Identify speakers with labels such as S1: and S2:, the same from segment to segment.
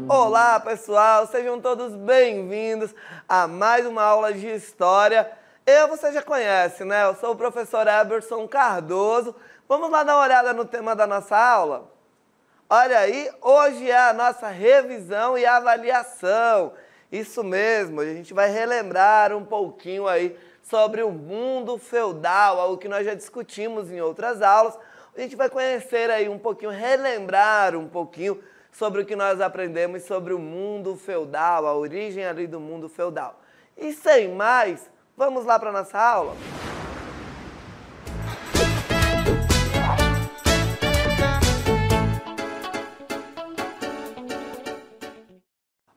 S1: Olá pessoal, sejam todos bem-vindos a mais uma aula de História. Você já conhece, né? Eu sou o professor Eberson Cardoso. Vamos lá dar uma olhada no tema da nossa aula? Olha aí, hoje é a nossa revisão e avaliação. Isso mesmo, a gente vai relembrar um pouquinho aí sobre o mundo feudal, algo que nós já discutimos em outras aulas. A gente vai conhecer aí um pouquinho, relembrar um pouquinho sobre o que nós aprendemos sobre o mundo feudal, a origem ali do mundo feudal. E sem mais, vamos lá para a nossa aula?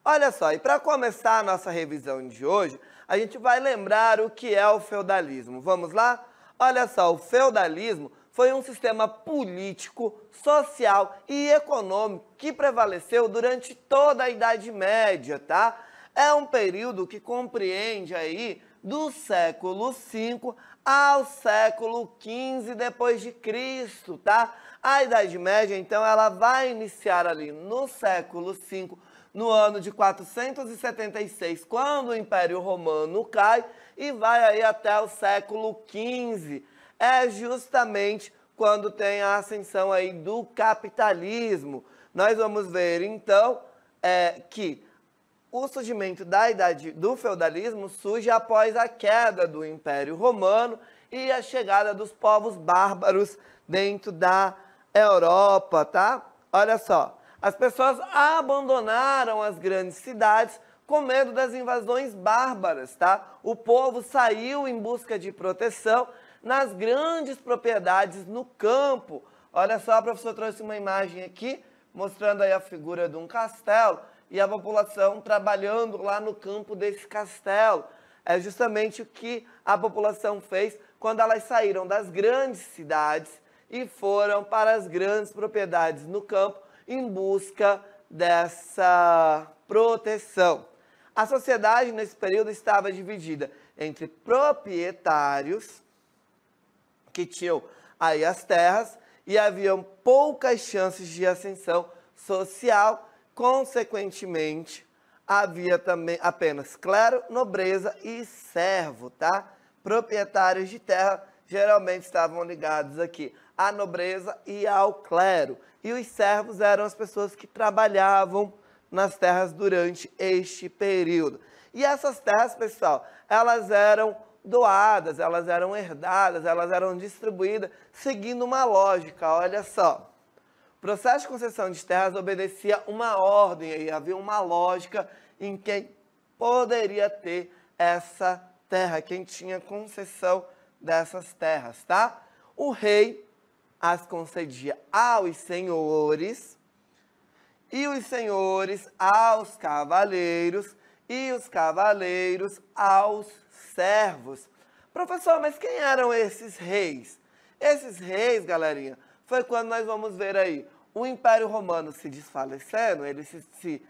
S1: Olha só, e para começar a nossa revisão de hoje, a gente vai lembrar o que é o feudalismo. Vamos lá? Olha só, o feudalismo foi um sistema político, social e econômico que prevaleceu durante toda a Idade Média, tá? É um período que compreende aí do século V ao século XV depois de Cristo, tá? A Idade Média, então, ela vai iniciar ali no século V, no ano de 476, quando o Império Romano cai, e vai aí até o século XV. É justamente quando tem a ascensão aí do capitalismo. Nós vamos ver, então, que o surgimento da idade do feudalismo surge após a queda do Império Romano e a chegada dos povos bárbaros dentro da Europa, tá? Olha só, as pessoas abandonaram as grandes cidades com medo das invasões bárbaras, tá? O povo saiu em busca de proteção nas grandes propriedades no campo. Olha só, a professora trouxe uma imagem aqui, mostrando aí a figura de um castelo e a população trabalhando lá no campo desse castelo. É justamente o que a população fez quando elas saíram das grandes cidades e foram para as grandes propriedades no campo em busca dessa proteção. A sociedade nesse período estava dividida entre proprietários, que tinham aí as terras, e haviam poucas chances de ascensão social. Consequentemente, havia também apenas clero, nobreza e servo, tá? Proprietários de terra geralmente estavam ligados aqui à nobreza e ao clero. E os servos eram as pessoas que trabalhavam nas terras durante este período. E essas terras, pessoal, elas eram doadas, elas eram herdadas, elas eram distribuídas seguindo uma lógica. Olha só, o processo de concessão de terras obedecia uma ordem, aí havia uma lógica em quem poderia ter essa terra, quem tinha concessão dessas terras, tá? O rei as concedia aos senhores, e os senhores aos cavaleiros, e os cavaleiros aos servos. Professor, mas quem eram esses reis? Esses reis, galerinha, foi quando nós vamos ver aí o Império Romano se desfalecendo, ele se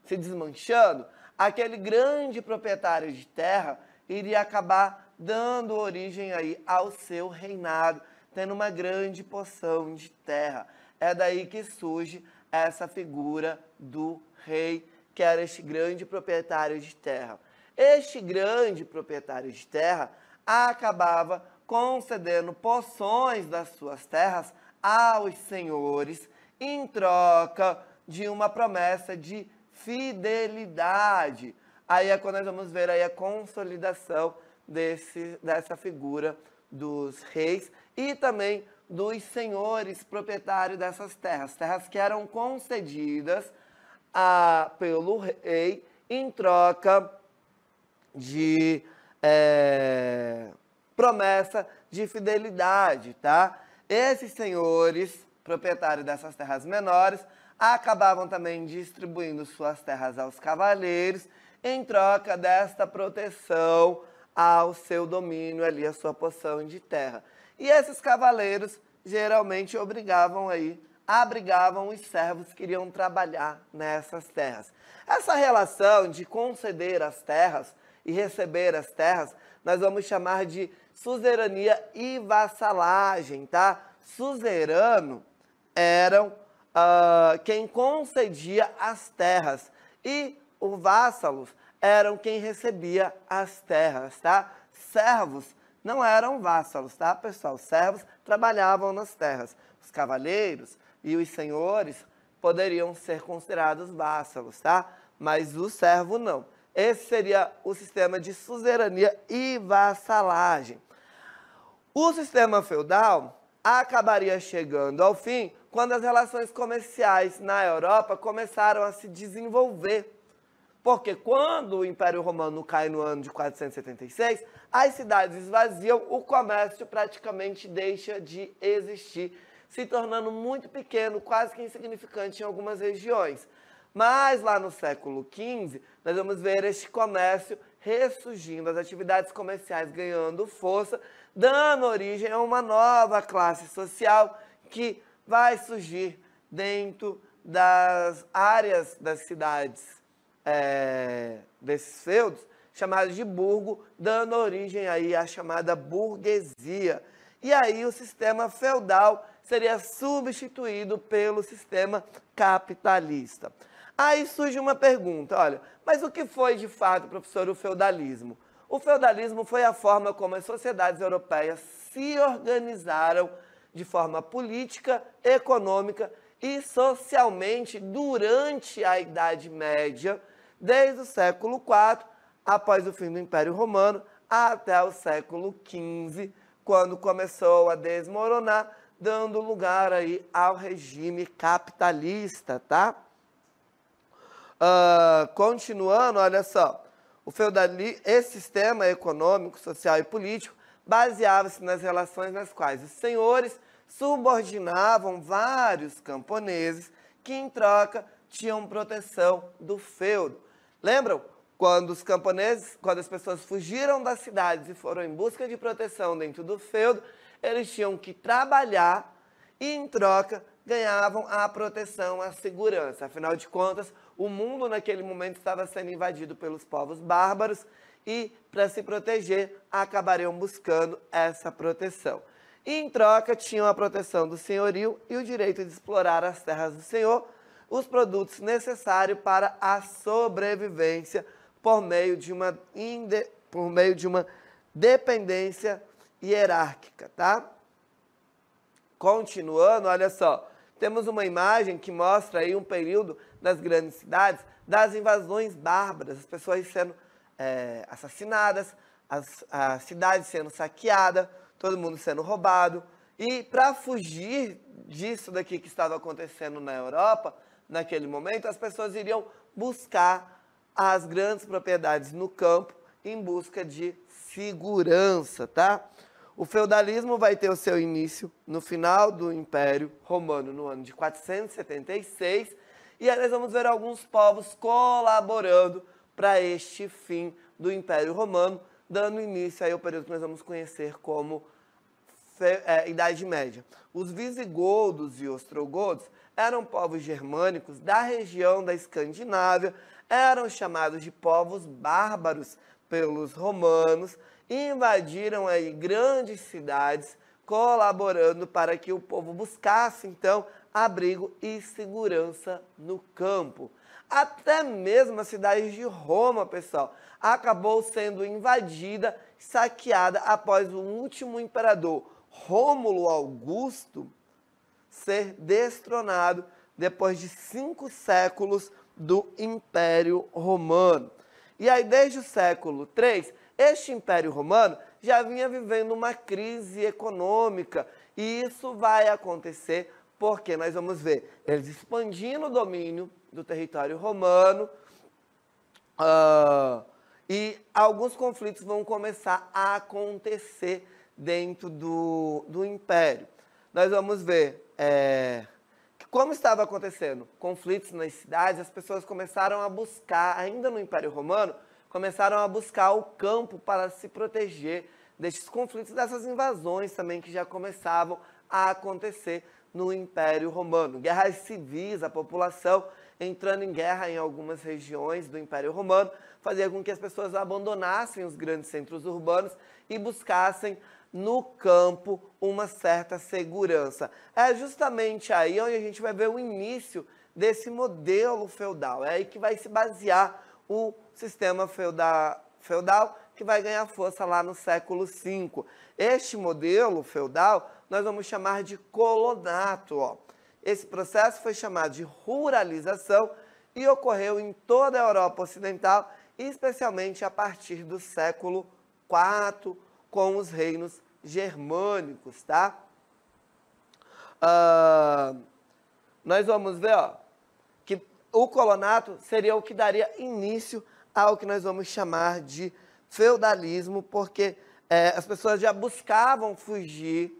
S1: desmanchando, aquele grande proprietário de terra iria acabar dando origem aí ao seu reinado, tendo uma grande porção de terra. É daí que surge essa figura do rei, que era este grande proprietário de terra. Este grande proprietário de terra acabava concedendo porções das suas terras aos senhores em troca de uma promessa de fidelidade. Aí é quando nós vamos ver aí a consolidação dessa figura dos reis e também dos senhores proprietários dessas terras. Terras que eram concedidas pelo rei em troca de promessa de fidelidade, tá? Esses senhores, proprietários dessas terras menores, acabavam também distribuindo suas terras aos cavaleiros em troca desta proteção ao seu domínio ali, a sua porção de terra. E esses cavaleiros geralmente abrigavam os servos que iriam trabalhar nessas terras. Essa relação de conceder as terras e receber as terras, nós vamos chamar de suzerania e vassalagem, tá? Suzerano eram quem concedia as terras e os vassalos eram quem recebia as terras, tá? Servos não eram vassalos, tá, pessoal? Servos trabalhavam nas terras. Os cavalheiros e os senhores poderiam ser considerados vassalos, tá? Mas o servo não. Esse seria o sistema de suzerania e vassalagem. O sistema feudal acabaria chegando ao fim quando as relações comerciais na Europa começaram a se desenvolver. Porque quando o Império Romano cai no ano de 476, as cidades esvaziam, o comércio praticamente deixa de existir, se tornando muito pequeno, quase que insignificante em algumas regiões. Mas lá no século XV, nós vamos ver este comércio ressurgindo, as atividades comerciais ganhando força, dando origem a uma nova classe social que vai surgir dentro das áreas das cidades desses feudos, chamados de burgo, dando origem aí à chamada burguesia. E aí o sistema feudal seria substituído pelo sistema capitalista. Aí surge uma pergunta, olha, mas o que foi de fato, professor, o feudalismo? O feudalismo foi a forma como as sociedades europeias se organizaram de forma política, econômica e socialmente durante a Idade Média, desde o século IV, após o fim do Império Romano, até o século XV, quando começou a desmoronar, dando lugar aí ao regime capitalista, tá? Continuando, olha só, esse sistema econômico, social e político baseava-se nas relações nas quais os senhores subordinavam vários camponeses que, em troca, tinham proteção do feudo. Lembram? Quando as pessoas fugiram das cidades e foram em busca de proteção dentro do feudo, eles tinham que trabalhar e, em troca, ganhavam a proteção, a segurança. Afinal de contas, o mundo naquele momento estava sendo invadido pelos povos bárbaros e, para se proteger, acabariam buscando essa proteção. E, em troca, tinham a proteção do senhorio e o direito de explorar as terras do senhor, os produtos necessários para a sobrevivência por meio de uma dependência hierárquica, tá? Continuando, olha só, temos uma imagem que mostra aí um período das grandes cidades, das invasões bárbaras, as pessoas sendo assassinadas, as cidades sendo saqueadas, todo mundo sendo roubado. E para fugir disso daqui que estava acontecendo na Europa, naquele momento, as pessoas iriam buscar as grandes propriedades no campo em busca de segurança, tá? O feudalismo vai ter o seu início no final do Império Romano, no ano de 476, e aí nós vamos ver alguns povos colaborando para este fim do Império Romano, dando início aí ao período que nós vamos conhecer como Idade Média. Os visigodos e ostrogodos eram povos germânicos da região da Escandinávia, eram chamados de povos bárbaros pelos romanos, e invadiram aí grandes cidades, colaborando para que o povo buscasse, então, abrigo e segurança no campo. Até mesmo a cidade de Roma, pessoal, acabou sendo invadida, saqueada após o último imperador, Rômulo Augusto, ser destronado depois de 5 séculos do Império Romano. E aí, desde o século III, este Império Romano já vinha vivendo uma crise econômica, e isso vai acontecer porque nós vamos ver eles expandindo o domínio do território romano, e alguns conflitos vão começar a acontecer dentro do Império. Nós vamos ver que, como estava acontecendo conflitos nas cidades, as pessoas começaram a buscar, ainda no Império Romano, começaram a buscar o campo para se proteger destes conflitos, dessas invasões também que já começavam a acontecer no Império Romano. Guerras civis, a população entrando em guerra em algumas regiões do Império Romano, fazia com que as pessoas abandonassem os grandes centros urbanos e buscassem no campo uma certa segurança. É justamente aí onde a gente vai ver o início desse modelo feudal. É aí que vai se basear o sistema feudal que vai ganhar força lá no século V. Este modelo feudal nós vamos chamar de colonato. Ó. Esse processo foi chamado de ruralização e ocorreu em toda a Europa Ocidental, especialmente a partir do século IV, com os reinos germânicos, tá? Nós vamos ver, ó, que o colonato seria o que daria início ao que nós vamos chamar de feudalismo, porque as pessoas já buscavam fugir,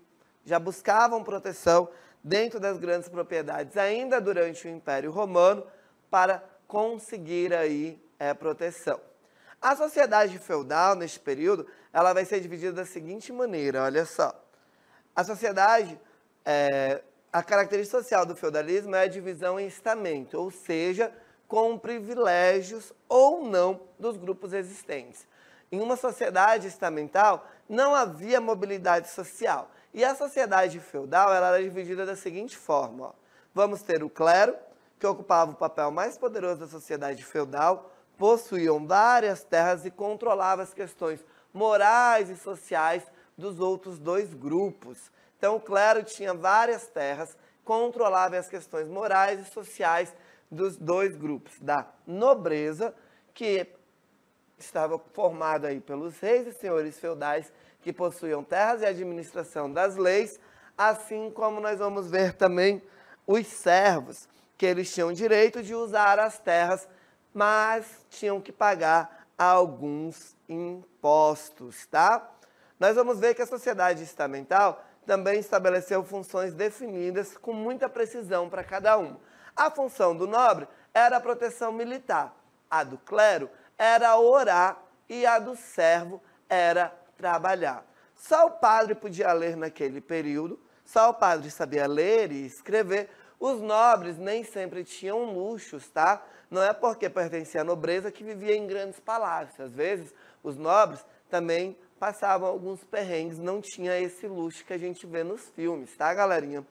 S1: já buscavam proteção dentro das grandes propriedades, ainda durante o Império Romano, para conseguir aí proteção. A sociedade feudal, neste período, ela vai ser dividida da seguinte maneira, olha só. A sociedade, a característica social do feudalismo é a divisão em estamento, ou seja, com privilégios ou não dos grupos existentes. Em uma sociedade estamental, não havia mobilidade social. E a sociedade feudal ela era dividida da seguinte forma. Ó. Vamos ter o clero, que ocupava o papel mais poderoso da sociedade feudal, possuíam várias terras e controlava as questões morais e sociais dos outros dois grupos. Então, o clero tinha várias terras, controlava as questões morais e sociais dos dois grupos, da nobreza, que estava formada aí pelos reis e senhores feudais que possuíam terras e administração das leis, assim como nós vamos ver também os servos, que eles tinham direito de usar as terras, mas tinham que pagar alguns impostos, tá? Nós vamos ver que a sociedade estamental também estabeleceu funções definidas com muita precisão para cada um. A função do nobre era a proteção militar, a do clero era orar e a do servo era trabalhar. Só o padre podia ler naquele período, só o padre sabia ler e escrever. Os nobres nem sempre tinham luxos, tá? Não é porque pertencia à nobreza que vivia em grandes palácios. Às vezes, os nobres também passavam alguns perrengues, não tinha esse luxo que a gente vê nos filmes, tá, galerinha?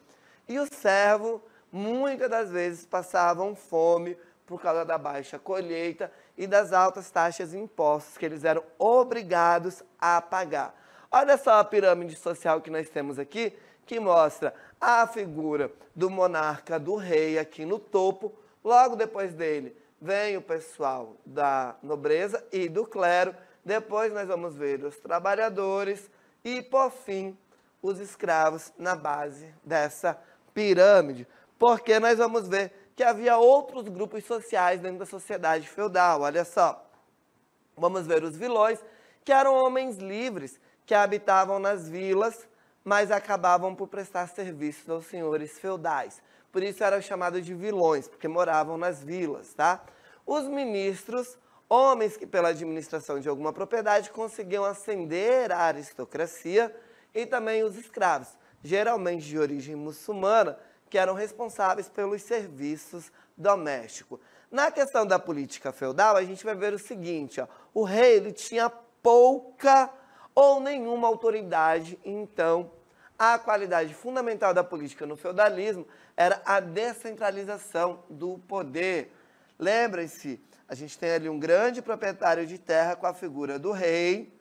S1: E o servo, muitas das vezes, passavam fome por causa da baixa colheita e das altas taxas e impostos que eles eram obrigados a pagar. Olha só a pirâmide social que nós temos aqui, que mostra a figura do monarca, do rei aqui no topo. Logo depois dele vem o pessoal da nobreza e do clero. Depois nós vamos ver os trabalhadores e, por fim, os escravos na base dessa pirâmide. Porque nós vamos ver que havia outros grupos sociais dentro da sociedade feudal. Olha só, vamos ver os vilões, que eram homens livres, que habitavam nas vilas, mas acabavam por prestar serviços aos senhores feudais. Por isso eram chamados de vilões, porque moravam nas vilas, tá? Os ministros, homens que pela administração de alguma propriedade conseguiam ascender à aristocracia, e também os escravos, geralmente de origem muçulmana, que eram responsáveis pelos serviços domésticos. Na questão da política feudal, a gente vai ver o seguinte, ó, o rei ele tinha pouca ou nenhuma autoridade, então a qualidade fundamental da política no feudalismo era a descentralização do poder. Lembrem-se, a gente tem ali um grande proprietário de terra com a figura do rei,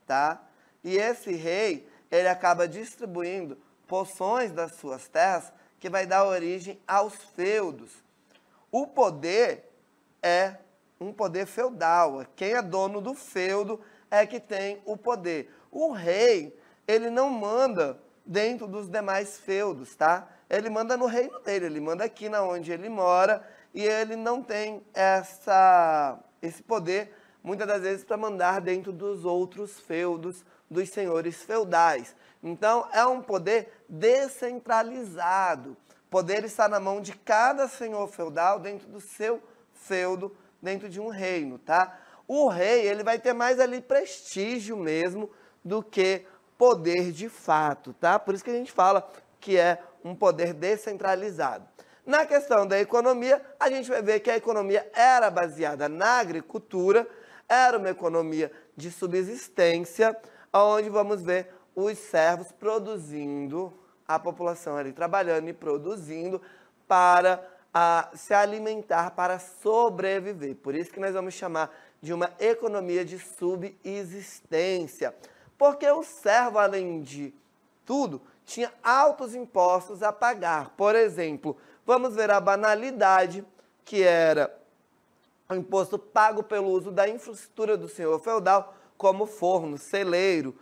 S1: tá? E esse rei, ele acaba distribuindo porções das suas terras que vai dar origem aos feudos. O poder é um poder feudal. Quem é dono do feudo é que tem o poder. O rei, ele não manda dentro dos demais feudos, tá? Ele manda no reino dele, ele manda aqui na onde ele mora e ele não tem esse poder, muitas das vezes, para mandar dentro dos outros feudos dos senhores feudais. Então, é um poder descentralizado. O poder está na mão de cada senhor feudal dentro do seu feudo, dentro de um reino, tá? o rei ele vai ter mais ali prestígio mesmo do que poder de fato, tá? Por isso que a gente fala que é um poder descentralizado. Na questão da economia, a gente vai ver que a economia era baseada na agricultura, era uma economia de subsistência, onde vamos ver os servos produzindo, a população ali trabalhando e produzindo para se alimentar, para sobreviver. Por isso que nós vamos chamar de uma economia de subsistência. Porque o servo, além de tudo, tinha altos impostos a pagar. Por exemplo, vamos ver a banalidade, que era o imposto pago pelo uso da infraestrutura do senhor feudal, como forno, celeiro,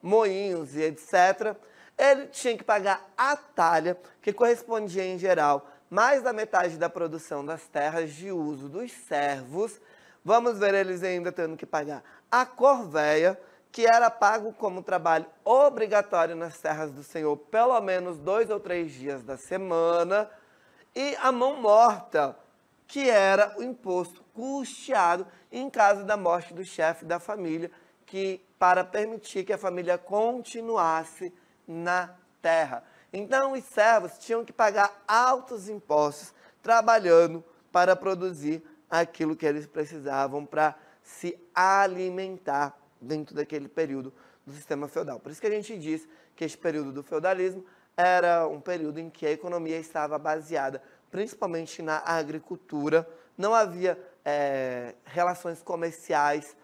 S1: moinhos e etc. Ele tinha que pagar a talha, que correspondia em geral mais da metade da produção das terras de uso dos servos. Vamos ver eles ainda tendo que pagar a corvéia, que era pago como trabalho obrigatório nas terras do senhor, pelo menos 2 ou 3 dias da semana, e a mão morta, que era o imposto custeado em caso da morte do chefe da família, para permitir que a família continuasse na terra. Então, os servos tinham que pagar altos impostos, trabalhando para produzir aquilo que eles precisavam para se alimentar dentro daquele período do sistema feudal. Por isso que a gente diz que este período do feudalismo era um período em que a economia estava baseada principalmente na agricultura, não havia relações comerciais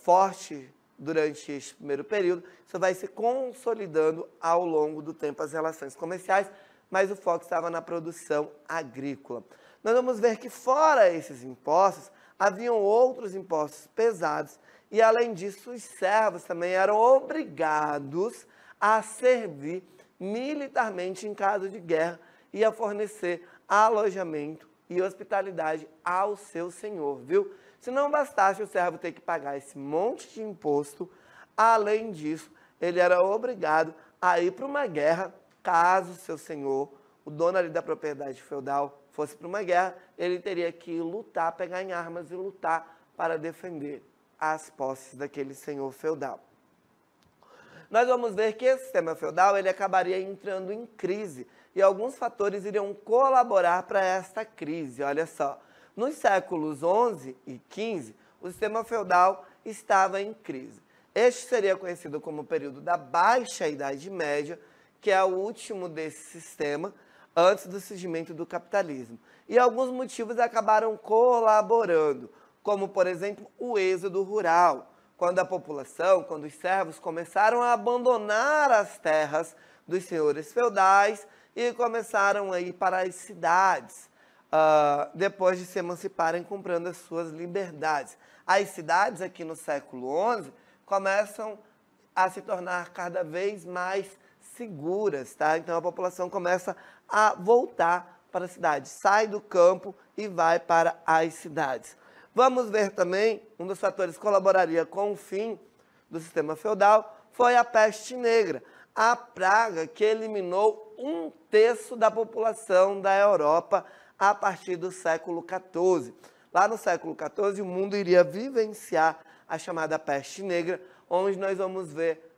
S1: fortes durante este primeiro período. Isso vai se consolidando ao longo do tempo as relações comerciais, mas o foco estava na produção agrícola. Nós vamos ver que fora esses impostos, haviam outros impostos pesados e, além disso, os servos também eram obrigados a servir militarmente em caso de guerra e a fornecer alojamento e hospitalidade ao seu senhor, viu? Se não bastasse o servo ter que pagar esse monte de imposto, além disso, ele era obrigado a ir para uma guerra, caso o seu senhor, o dono ali da propriedade feudal, fosse para uma guerra, ele teria que lutar, pegar em armas e lutar para defender as posses daquele senhor feudal. Nós vamos ver que esse sistema feudal ele acabaria entrando em crise e alguns fatores iriam colaborar para esta crise. Olha só, nos séculos XI e XV, o sistema feudal estava em crise. Este seria conhecido como o período da Baixa Idade Média, que é o último desse sistema, antes do surgimento do capitalismo. E alguns motivos acabaram colaborando, como, por exemplo, o êxodo rural, quando a população, quando os servos começaram a abandonar as terras dos senhores feudais e começaram a ir para as cidades, depois de se emanciparem comprando as suas liberdades. As cidades aqui no século XI começam a se tornar cada vez mais seguras, tá? Então a população começa a voltar para a cidade, sai do campo e vai para as cidades. Vamos ver também, um dos fatores que colaboraria com o fim do sistema feudal foi a peste negra, a praga que eliminou 1/3 da população da Europa a partir do século XIV. Lá no século XIV, o mundo iria vivenciar a chamada peste negra, onde nós vamos ver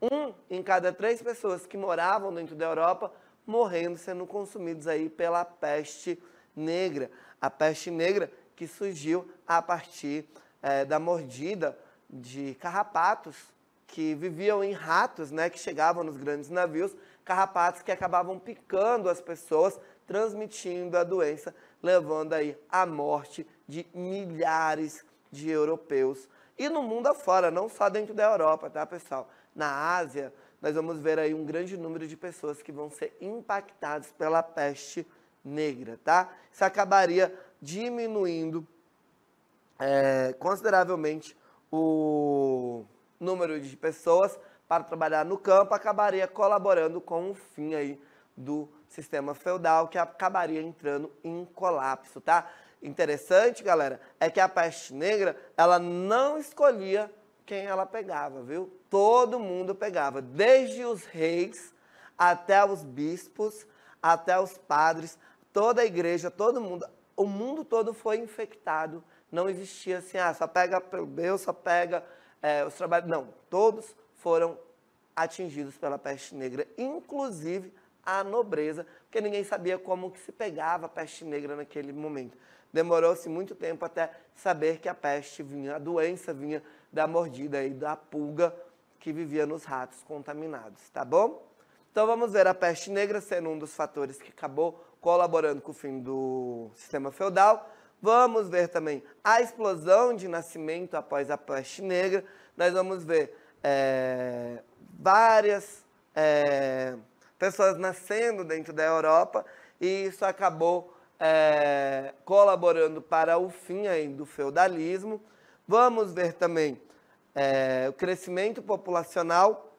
S1: 1 em cada 3 pessoas que moravam dentro da Europa morrendo, sendo consumidos aí pela peste negra. A peste negra que surgiu a partir da mordida de carrapatos que viviam em ratos, né, que chegavam nos grandes navios, carrapatos que acabavam picando as pessoas, transmitindo a doença, levando aí à morte de milhares de europeus. E no mundo afora, não só dentro da Europa, tá, pessoal? Na Ásia, nós vamos ver aí um grande número de pessoas que vão ser impactadas pela peste negra, tá? Isso acabaria diminuindo consideravelmente o número de pessoas para trabalhar no campo, acabaria colaborando com o fim aí do sistema feudal, que acabaria entrando em colapso, tá? Interessante, galera, é que a peste negra, ela não escolhia quem ela pegava, viu? Todo mundo pegava, desde os reis até os bispos, até os padres, toda a igreja, todo mundo o mundo todo foi infectado. Não existia assim, só pega plebeu, só pega os trabalhos. Não, todos foram atingidos pela peste negra, inclusive a nobreza, porque ninguém sabia como que se pegava a peste negra naquele momento. Demorou-se muito tempo até saber que a peste vinha, a doença vinha da mordida aí da pulga que vivia nos ratos contaminados, tá bom? Então vamos ver a peste negra sendo um dos fatores que acabou colaborando com o fim do sistema feudal. Vamos ver também a explosão de nascimento após a peste negra. Nós vamos ver várias pessoas nascendo dentro da Europa e isso acabou colaborando para o fim aí do feudalismo. Vamos ver também o crescimento populacional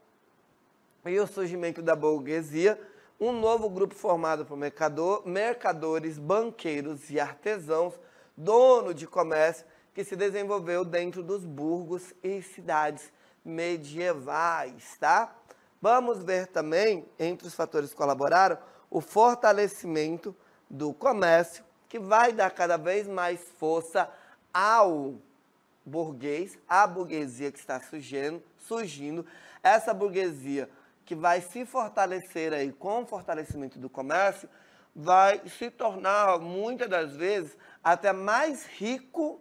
S1: e o surgimento da burguesia, um novo grupo formado por mercadores, banqueiros e artesãos, dono de comércio, que se desenvolveu dentro dos burgos e cidades medievais, tá? Vamos ver também, entre os fatores que colaboraram, o fortalecimento do comércio, que vai dar cada vez mais força ao burguês, à burguesia que está surgindo. Essa burguesia que vai se fortalecer aí com o fortalecimento do comércio, vai se tornar, muitas das vezes, até mais rico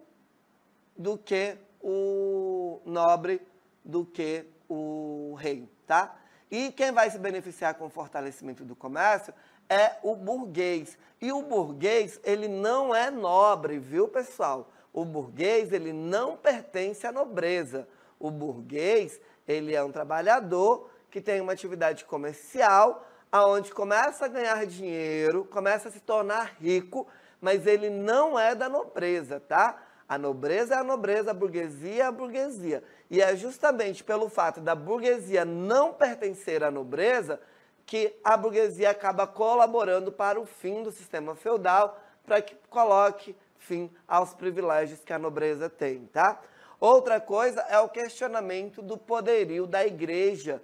S1: do que o nobre, do que o rei, tá? E quem vai se beneficiar com o fortalecimento do comércio é o burguês. E o burguês, ele não é nobre, viu, pessoal? O burguês, ele não pertence à nobreza. O burguês, ele é um trabalhador que tem uma atividade comercial, aonde começa a ganhar dinheiro, começa a se tornar rico, mas ele não é da nobreza, tá? A nobreza é a nobreza, a burguesia é a burguesia. E é justamente pelo fato da burguesia não pertencer à nobreza que a burguesia acaba colaborando para o fim do sistema feudal, para que coloque fim aos privilégios que a nobreza tem, tá? Outra coisa é o questionamento do poderio da igreja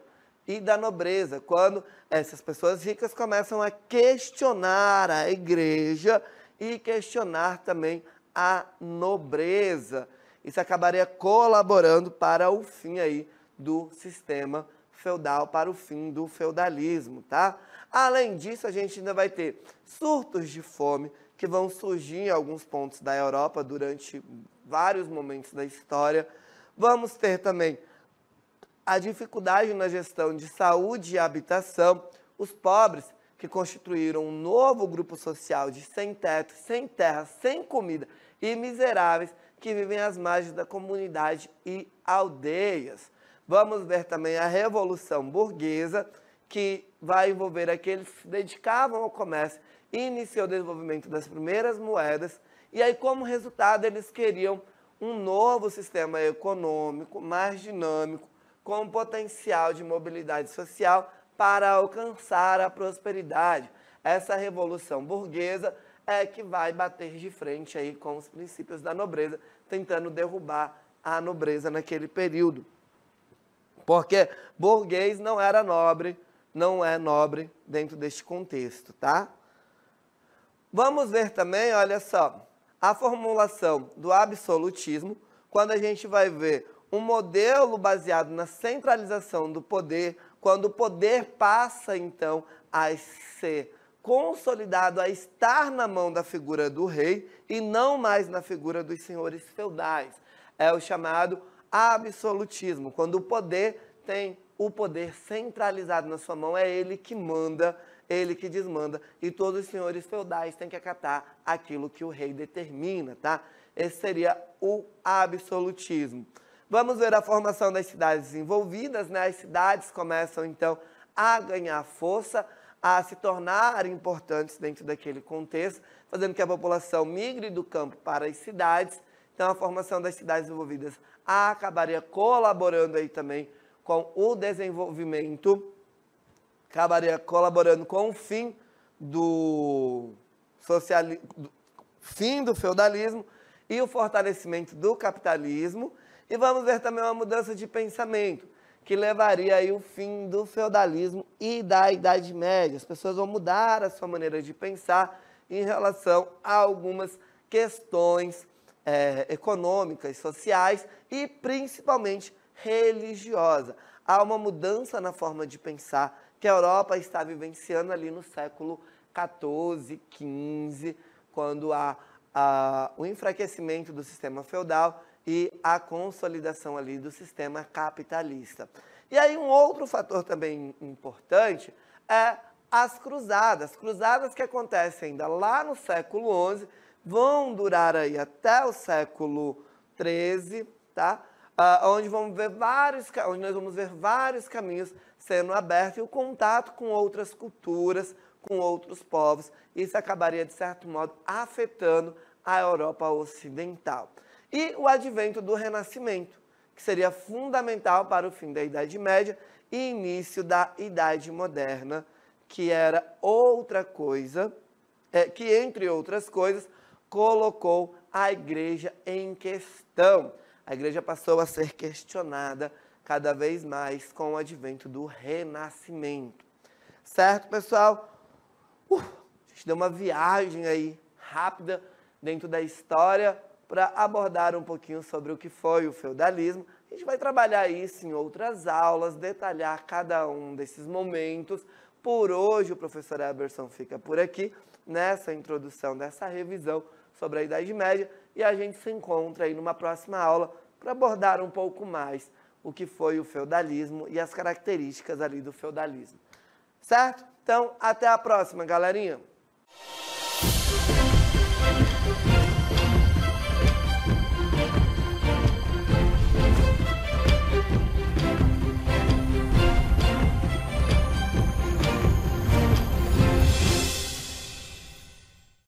S1: e da nobreza, quando essas pessoas ricas começam a questionar a igreja e questionar também a nobreza. Isso acabaria colaborando para o fim aí do sistema feudal, para o fim do feudalismo, tá? Além disso, a gente ainda vai ter surtos de fome que vão surgir em alguns pontos da Europa durante vários momentos da história. Vamos ter também a dificuldade na gestão de saúde e habitação, os pobres que constituíram um novo grupo social de sem teto, sem terra, sem comida e miseráveis que vivem às margens da comunidade e aldeias. Vamos ver também a Revolução Burguesa, que vai envolver aqueles que se dedicavam ao comércio e iniciou o desenvolvimento das primeiras moedas. E aí, como resultado, eles queriam um novo sistema econômico, mais dinâmico, com potencial de mobilidade social para alcançar a prosperidade. Essa Revolução Burguesa é que vai bater de frente aí com os princípios da nobreza, tentando derrubar a nobreza naquele período. Porque burguês não era nobre, não é nobre dentro deste contexto, tá? Vamos ver também, olha só, a formulação do absolutismo, quando a gente vai ver um modelo baseado na centralização do poder, quando o poder passa, então, a ser consolidado, a estar na mão da figura do rei e não mais na figura dos senhores feudais. É o chamado absolutismo, quando o poder tem o poder centralizado na sua mão, é ele que manda, ele que desmanda, e todos os senhores feudais têm que acatar aquilo que o rei determina, tá? Esse seria o absolutismo. Vamos ver a formação das cidades desenvolvidas, né? As cidades começam, então, a ganhar força, a se tornar importantes dentro daquele contexto, fazendo que a população migre do campo para as cidades. Então, a formação das cidades desenvolvidas acabaria colaborando aí também com o desenvolvimento, acabaria colaborando com o fim do fim do feudalismo e o fortalecimento do capitalismo. E vamos ver também uma mudança de pensamento, que levaria aí o fim do feudalismo e da Idade Média. As pessoas vão mudar a sua maneira de pensar em relação a algumas questões econômicas, sociais e principalmente religiosa. Há uma mudança na forma de pensar que a Europa está vivenciando ali no século XIV, XV, quando há o enfraquecimento do sistema feudal e a consolidação ali do sistema capitalista. E aí um outro fator também importante é as cruzadas. Cruzadas que acontecem ainda lá no século XI, vão durar aí até o século XIII, tá? Onde nós vamos ver vários caminhos sendo abertos e o contato com outras culturas, com outros povos. Isso acabaria, de certo modo, afetando a Europa Ocidental. E o advento do Renascimento, que seria fundamental para o fim da Idade Média e início da Idade Moderna, que era outra coisa, que, entre outras coisas, colocou a igreja em questão. A igreja passou a ser questionada cada vez mais com o advento do Renascimento. Certo, pessoal? A gente deu uma viagem aí rápida dentro da história para abordar um pouquinho sobre o que foi o feudalismo. A gente vai trabalhar isso em outras aulas, detalhar cada um desses momentos. Por hoje, o professor Eberson fica por aqui, nessa introdução dessa revisão sobre a Idade Média, e a gente se encontra aí numa próxima aula para abordar um pouco mais o que foi o feudalismo e as características ali do feudalismo. Certo? Então, até a próxima, galerinha!